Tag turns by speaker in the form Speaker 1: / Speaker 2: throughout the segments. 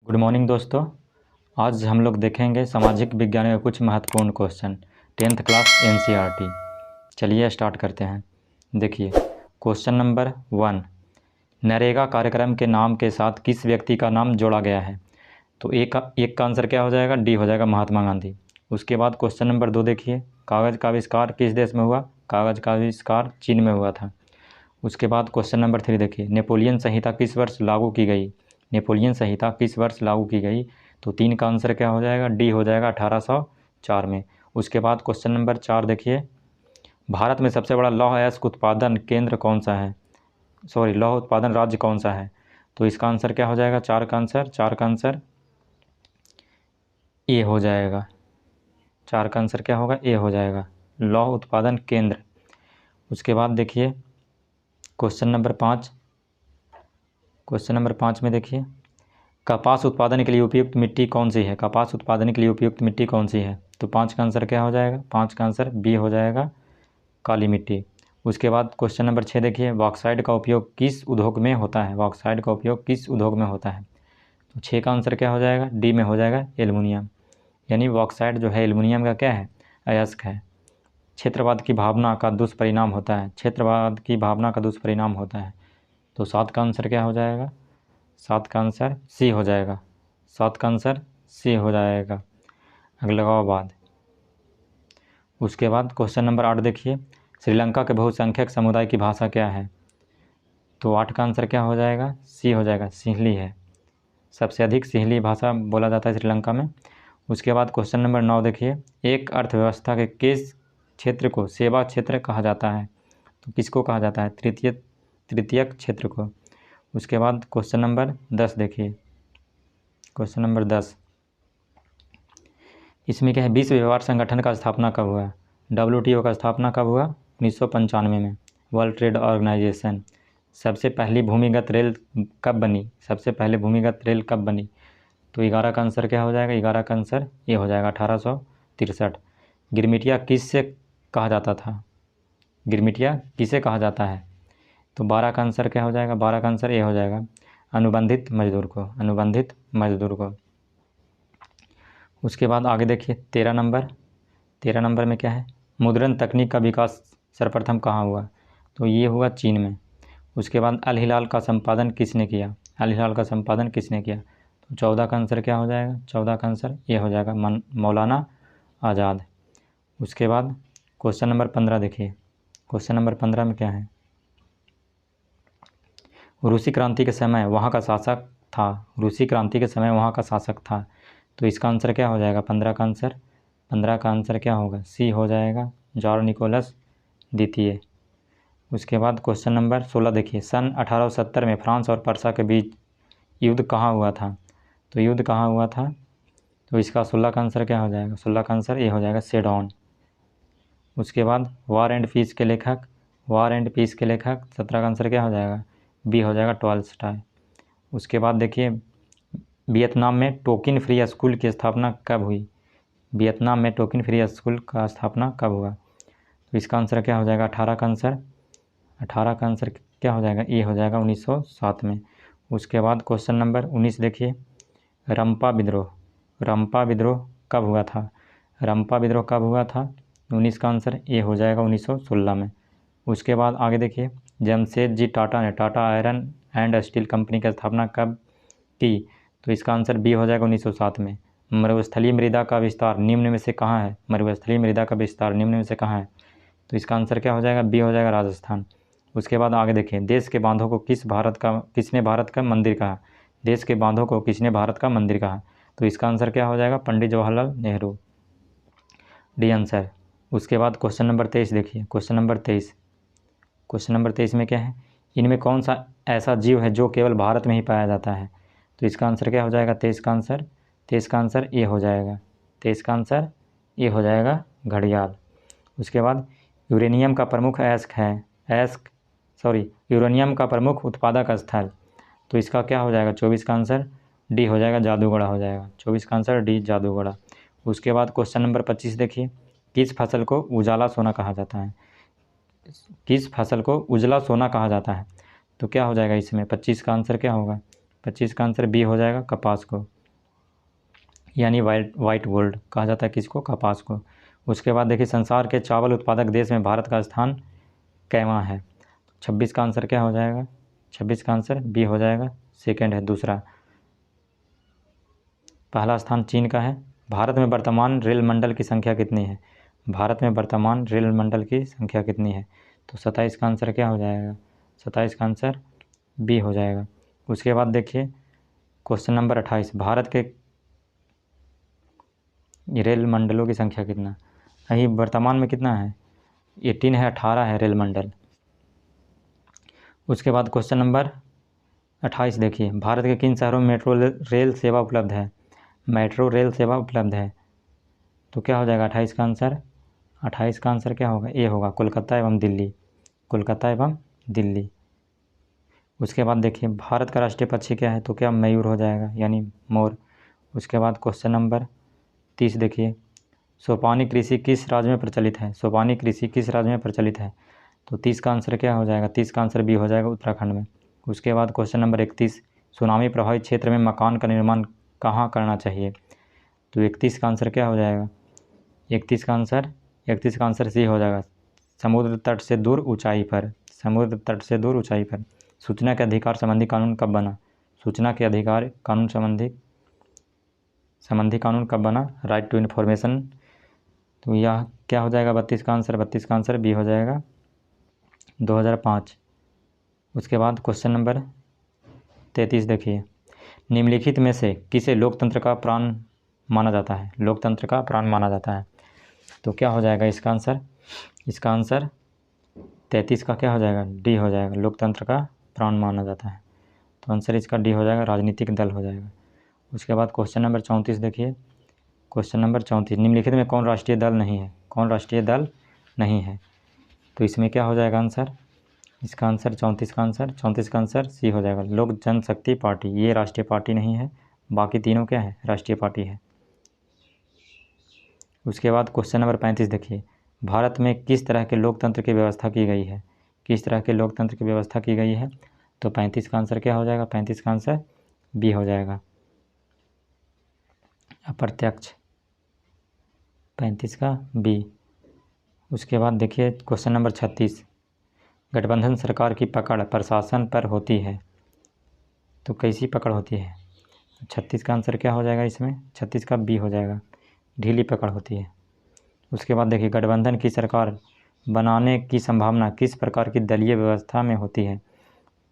Speaker 1: Good morning दोस्तों। आज हम लोग देखेंगे सामाजिक विज्ञान के कुछ महत्वपूर्ण क्वेश्चन 10th क्लास एनसीईआरटी। चलिए स्टार्ट करते हैं। देखिए क्वेश्चन नंबर 1, नरेगा कार्यक्रम के नाम के साथ किस व्यक्ति का नाम जोड़ा गया है? तो एक का आंसर क्या हो जाएगा? डी हो जाएगा, महात्मा गांधी। उसके बाद क्वेश्चन नंबर 2 देखिए, कागज़ का आविष्कार किस देश में हुआ? कागज़ का आविष्कार चीन में हुआ था। उसके बाद क्वेश्चन नंबर 3 देखिए, नेपोलियन संहिता किस वर्ष लागू की गई? नेपोलियन संहिता किस वर्ष लागू की गई? तो 3 का आंसर क्या हो जाएगा? डी हो जाएगा, 1804 में। उसके बाद क्वेश्चन नंबर 4 देखिए, भारत में सबसे बड़ा लौह अयस्क उत्पादन केंद्र कौन सा है? लौह उत्पादन राज्य कौन सा है? तो इसका आंसर क्या हो जाएगा? 4 का आंसर ए हो जाएगा। 4 का आंसर क्या होगा? ए हो जाएगा, लौह उत्पादन केंद्र। उसके बाद देखिए क्वेश्चन नंबर 5 में देखिए, कपास उत्पादन के लिए उपयुक्त मिट्टी कौन सी है? कपास उत्पादन के लिए उपयुक्त मिट्टी कौन सी है? तो 5 का आंसर क्या हो जाएगा? 5 का आंसर बी हो जाएगा, काली मिट्टी। उसके बाद क्वेश्चन नंबर 6 देखिए, बॉक्साइट का उपयोग किस उद्योग में होता है? बॉक्साइट का उपयोग किस उद्योग में होता है? तो 6 का आंसर क्या हो जाएगा? डी में हो जाएगा, एल्युमिनियम। यानी बॉक्साइट जो है एल्युमिनियम का क्या है? अयस्क है। क्षेत्रवाद की भावना का दुष्परिणाम होता है। क्षेत्रवाद की भावना का दुष्परिणाम होता है। तो 7 का आंसर क्या हो जाएगा? 7 का आंसर सी हो जाएगा। 7 का आंसर सी हो जाएगा। अगला बाद उसके बाद क्वेश्चन नंबर 8 देखिए, श्रीलंका के बहुसंख्यक समुदाय की भाषा क्या है? तो 8 का आंसर क्या हो जाएगा? सी हो जाएगा, सिंहली है। सबसे अधिक सिंहली भाषा बोला जाता है श्रीलंका में। उसके बाद क्वेश्चन नंबर 9 देखिए, एक अर्थव्यवस्था के किस क्षेत्र को सेवा क्षेत्र कहा जाता है? तो किसको कहा जाता है? तृतीयक क्षेत्र को। उसके बाद क्वेश्चन नंबर 10 देखिए, क्वेश्चन नंबर 10 इसमें क्या है? विश्व व्यापार संगठन का स्थापना कब हुआ? WTO का स्थापना कब हुआ? 1995 में। World Trade Organization. सबसे पहली भूमिगत रेल कब बनी? सबसे पहले भूमिगत रेल कब बनी? तो 11 का आंसर क्या हो जाएगा? 11 का आंसर ये हो जाएगा, 1863। गिरमिटिया किससे कहा जाता था? गिरमिटिया किसे कहा जाता है? तो 12 का आंसर क्या हो जाएगा? 12 का आंसर ये हो जाएगा, अनुबंधित मजदूर को। अनुबंधित मजदूर को। उसके बाद आगे देखिए 13 नंबर में क्या है? मुद्रण तकनीक का विकास सर्वप्रथम कहाँ हुआ? तो ये हुआ चीन में। उसके बाद अल हिलाल का संपादन किसने किया? अल हिलाल का संपादन किसने किया? तो 14 का आंसर क्या हो जाएगा? 14 का आंसर ये हो जाएगा, मौलाना आज़ाद। उसके बाद क्वेश्चन नंबर 15 देखिए, क्वेश्चन नंबर 15 में क्या है? रूसी क्रांति के समय वहाँ का शासक था। रूसी क्रांति के समय वहाँ का शासक था। तो इसका आंसर क्या हो जाएगा? 15 का आंसर क्या होगा? सी हो जाएगा, जॉर्ज निकोलस द्वितीय। उसके बाद क्वेश्चन नंबर 16 देखिए, सन 1870 में फ्रांस और पर्सा के बीच युद्ध कहाँ हुआ था? तो युद्ध कहाँ हुआ था? तो इसका 16 का आंसर क्या हो जाएगा? 16 का आंसर ये हो जाएगा, सेडोन। उसके बाद वार एंड पीस के लेखक 17 का आंसर क्या हो जाएगा? बी हो जाएगा, टॉल्स्टॉय। उसके बाद देखिए, वियतनाम में टोकिन फ्री स्कूल की स्थापना कब हुई? वियतनाम में टोकिन फ्री स्कूल का स्थापना कब हुआ? तो इसका आंसर क्या हो जाएगा? 18 का आंसर क्या हो जाएगा? ये हो जाएगा 1907 में। उसके बाद क्वेश्चन नंबर 19 देखिए, रंपा विद्रोह कब हुआ था? रंपा विद्रोह कब हुआ था? 19 का आंसर ये हो जाएगा, 1916 में। उसके बाद आगे देखिए, जमशेद जी टाटा ने Tata iron and steel company की स्थापना कब की? तो इसका आंसर बी हो जाएगा, 1907 में। मरुस्थलीय मृदा का विस्तार निम्न में से कहाँ है? मरुस्थलीय मृदा का विस्तार निम्न में से कहाँ है? तो इसका आंसर क्या हो जाएगा? बी हो जाएगा, राजस्थान। उसके बाद आगे देखिए, देश के बांधों को किसने भारत का मंदिर कहा? देश के बांधों को किसने भारत का मंदिर कहा? तो इसका आंसर क्या हो जाएगा? Pandit Jawaharlal Nehru, D answer. उसके बाद क्वेश्चन नंबर 23 देखिए, क्वेश्चन नंबर 23 में क्या है? इनमें कौन सा ऐसा जीव है जो केवल भारत में ही पाया जाता है? तो इसका आंसर क्या हो जाएगा? 23 का आंसर ये हो जाएगा, 23 का आंसर ये हो जाएगा, घड़ियाल। उसके बाद यूरेनियम का प्रमुख यूरेनियम का प्रमुख उत्पादक स्थल, तो इसका क्या हो जाएगा? 24 का आंसर डी हो जाएगा, जादूगढ़ा हो जाएगा। 24 का आंसर डी, जादूगढ़ा। उसके बाद क्वेश्चन नंबर 25 देखिए, किस फसल को उजाला सोना कहा जाता है? किस फसल को उजला सोना कहा जाता है? तो क्या हो जाएगा इसमें? 25 का आंसर क्या होगा? 25 का आंसर बी हो जाएगा, कपास को। यानी वाइट गोल्ड कहा जाता है किसको, कपास को। उसके बाद देखिए संसार के चावल उत्पादक देश में भारत का स्थान कैवां है। 26 का आंसर क्या हो जाएगा, 26 का आंसर बी हो जाएगा, सेकंड है दूसरा। पहला स्थान चीन का है। भारत में वर्तमान रेल मंडल की संख्या कितनी है, भारत में वर्तमान रेल मंडल की संख्या कितनी है, तो 27 का आंसर क्या हो जाएगा, 27 का आंसर बी हो जाएगा। उसके बाद देखिए क्वेश्चन नंबर 28, भारत के रेल मंडलों की संख्या कितना, अभी वर्तमान में कितना है, 18 है, 18 है रेल मंडल। उसके बाद क्वेश्चन नंबर 28 देखिए, भारत के किन शहरों में मेट्रो रेल सेवा उपलब्ध है, मेट्रो रेल सेवा उपलब्ध है, तो क्या हो जाएगा 28 का आंसर, 28 का आंसर क्या होगा, ए होगा, कोलकाता एवं दिल्ली, कोलकाता एवं दिल्ली। उसके बाद देखिए भारत का राष्ट्रीय पक्षी क्या है, तो क्या मयूर हो जाएगा, यानी मोर। उसके बाद क्वेश्चन नंबर 30 देखिए, सोपानी कृषि किस राज्य में प्रचलित है, सोपानी कृषि किस राज्य में प्रचलित है, तो 30 का आंसर क्या हो जाएगा, 30 का आंसर बी हो जाएगा, उत्तराखंड में। उसके बाद क्वेश्चन नंबर 31, सुनामी प्रभावित क्षेत्र में मकान का निर्माण कहाँ करना चाहिए, तो 31 का आंसर क्या हो जाएगा, 31 का आंसर सी हो जाएगा, समुद्र तट से दूर ऊंचाई पर, समुद्र तट से दूर ऊंचाई पर। सूचना के अधिकार संबंधी कानून कब बना, सूचना के अधिकार कानून संबंधी कानून कब बना, राइट टू इन्फॉर्मेशन, तो यह क्या हो जाएगा 32 का आंसर बी हो जाएगा, 2005। उसके बाद क्वेश्चन नंबर 33 देखिए, निम्नलिखित में से किसे लोकतंत्र का प्राण माना जाता है, लोकतंत्र का प्राण माना जाता है, तो क्या हो जाएगा इसका आंसर 33 का क्या हो जाएगा, डी हो जाएगा, लोकतंत्र का प्राण माना जाता है, तो आंसर इसका डी हो जाएगा, राजनीतिक दल हो जाएगा। उसके बाद क्वेश्चन नंबर 34 देखिए, क्वेश्चन नंबर 34, निम्नलिखित में कौन राष्ट्रीय दल नहीं है, कौन राष्ट्रीय दल नहीं है, तो इसमें क्या हो जाएगा आंसर, इसका आंसर 34 का आंसर सी हो जाएगा, लोक जनशक्ति पार्टी, ये राष्ट्रीय पार्टी नहीं है, बाकी तीनों क्या है, राष्ट्रीय पार्टी है। उसके बाद क्वेश्चन नंबर 35 देखिए, भारत में किस तरह के लोकतंत्र की व्यवस्था की गई है, किस तरह के लोकतंत्र की व्यवस्था की गई है, तो 35 का आंसर क्या हो जाएगा, 35 का आंसर बी हो जाएगा, अप्रत्यक्ष, 35 का बी। उसके बाद देखिए क्वेश्चन नंबर 36, गठबंधन सरकार की पकड़ प्रशासन पर होती है, तो कैसी पकड़ होती है, 36 का आंसर क्या हो जाएगा इसमें, 36 का बी हो जाएगा, ढीली पकड़ होती है। उसके बाद देखिए गठबंधन की सरकार बनाने की संभावना किस प्रकार की दलीय व्यवस्था में होती है,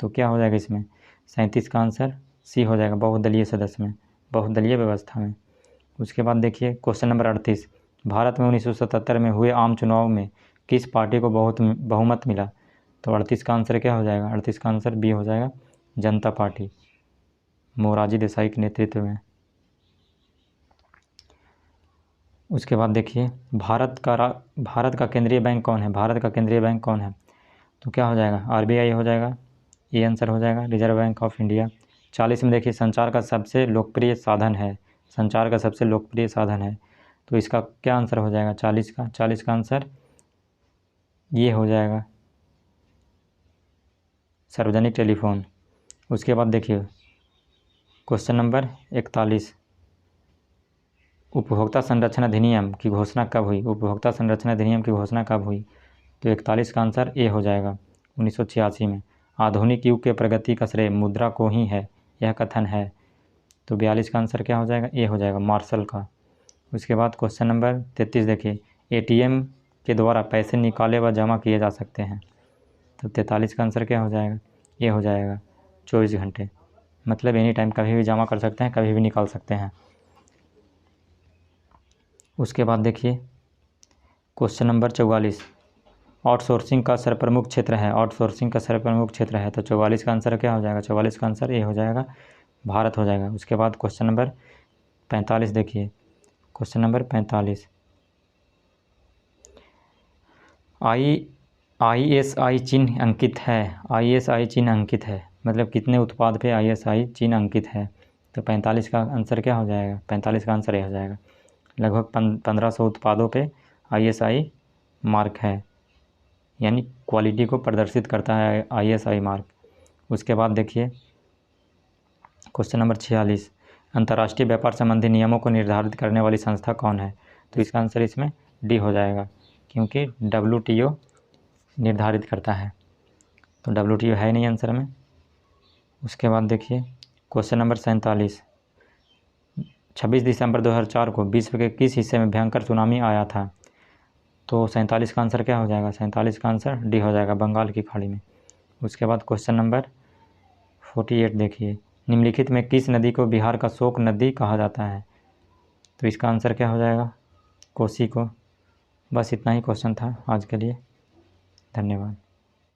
Speaker 1: तो क्या हो जाएगा इसमें, 37 का आंसर सी हो जाएगा, बहुदलीय सदस्य में, बहुदलीय व्यवस्था में। उसके बाद देखिए क्वेश्चन नंबर 38, भारत में 1977 में हुए आम चुनाव में किस पार्टी को बहुमत मिला, तो 38 का आंसर क्या हो जाएगा, 38 का आंसर बी हो जाएगा, जनता पार्टी, मोरारजी देसाई के नेतृत्व में। उसके बाद देखिए भारत का केंद्रीय बैंक कौन है, भारत का केंद्रीय बैंक कौन है, तो क्या हो जाएगा, आरबीआई हो जाएगा, ये आंसर हो जाएगा, रिजर्व बैंक ऑफ इंडिया। 40 में देखिए संचार का सबसे लोकप्रिय साधन है, संचार का सबसे लोकप्रिय साधन है, तो इसका क्या आंसर हो जाएगा 40 का आंसर ये हो जाएगा, सार्वजनिक टेलीफोन। उसके बाद देखिए क्वेश्चन नंबर 41, उपभोक्ता संरक्षण अधिनियम की घोषणा कब हुई, उपभोक्ता संरक्षण अधिनियम की घोषणा कब हुई, तो 41 का आंसर ए हो जाएगा, 1986 में। आधुनिक युग के प्रगति का श्रेय मुद्रा को ही है, यह कथन है, तो 42 का आंसर क्या हो जाएगा, ए हो जाएगा, मार्शल का। उसके बाद क्वेश्चन नंबर 33 देखिए, एटीएम के द्वारा पैसे निकाले व जमा किए जा सकते हैं, तो 43 का आंसर क्या हो जाएगा, ये हो जाएगा 24 घंटे, मतलब एनी टाइम, कभी भी जमा कर सकते हैं, कभी भी निकाल सकते हैं। उसके बाद देखिए क्वेश्चन नंबर 44, आउटसोर्सिंग का सर्वप्रमुख क्षेत्र है, आउटसोर्सिंग का सर्वप्रमुख क्षेत्र है, तो 44 का आंसर क्या हो जाएगा, 44 का आंसर ए हो जाएगा, भारत हो जाएगा। उसके बाद क्वेश्चन नंबर 45 देखिए, क्वेश्चन नंबर 45, ISI चिन्ह अंकित है, ISI चिन्ह अंकित है, मतलब कितने उत्पाद पे ISI चिन्ह अंकित है, तो 45 का आंसर क्या हो जाएगा, 45 का आंसर ए हो जाएगा, लगभग 1500 उत्पादों पे ISI मार्क है, यानी क्वालिटी को प्रदर्शित करता है ISI मार्क। उसके बाद देखिए क्वेश्चन नंबर 46, अंतर्राष्ट्रीय व्यापार संबंधी नियमों को निर्धारित करने वाली संस्था कौन है? तो इसका आंसर इसमें डी हो जाएगा, क्योंकि WTO निर्धारित करता है। तो WTO है नहीं आंसर में। उसके बाद देखिए क्वेश्चन नंबर 47, 26 दिसंबर 2004 को विश्व के किस हिस्से में भयंकर सुनामी आया था? तो 47 का आंसर क्या हो जाएगा? 47 का आंसर डी हो जाएगा, बंगाल की खाड़ी में। उसके बाद क्वेश्चन नंबर 48 देखिए, निम्नलिखित में किस नदी को बिहार का शोक नदी कहा जाता है? तो इसका आंसर क्या हो जाएगा? कोसी को। बस इतना ही क्वेश्चन था आज के लिए। धन्यवाद।